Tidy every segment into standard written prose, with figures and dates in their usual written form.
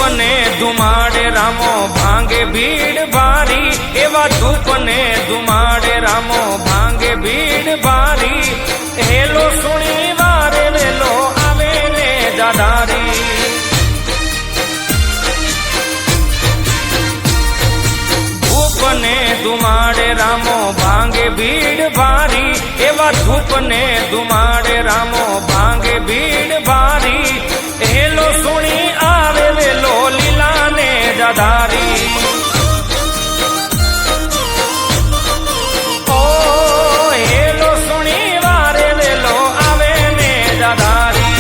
ધૂપને ધુમાડે રામો ભાંગે ભીડ ભારી, એવા ધૂપને ધુમાડે રામો ભાંગે ભીડ ભારી, હેલો સુણી વારે વેલો આવે ને દાદારી. ધૂપને ધુમાડે રામો ભાંગે ભીડ ભારી, એવા ધૂપને ધુમાડે રામો ભાંગે ભીડ ભારી, હેલો સુણી આવે વેલો લીલા ને દાદારી. ઓ હેલો સુણી વારે વેલો આવે ને દાદારી.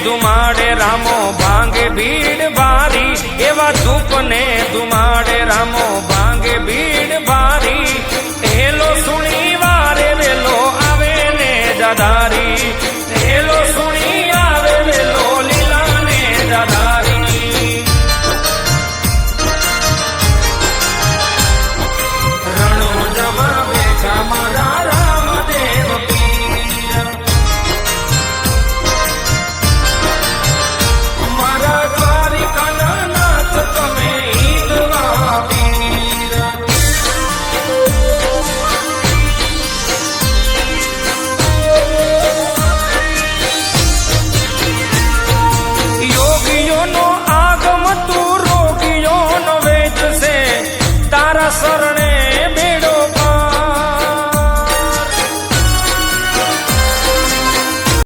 ધુમાડે રામો ભાંગે ભીડ ભારી, એવા ધૂપને ધુમાડે રામો ભાંગે ભીડ ભારી, હેલો સુણી વારે વેલો આવે ને દાદારી. હેલો સુણી આવે વેલો લીલા ને દાદારી. રણો જવા બેઠા મારા રામદેવ પીર, મારા દ્વારિકાના નાથ તમે હિંદવા પીર. યોગીઓનો આગમ તું રોગીઓનો વેચ છે, તારા શરણે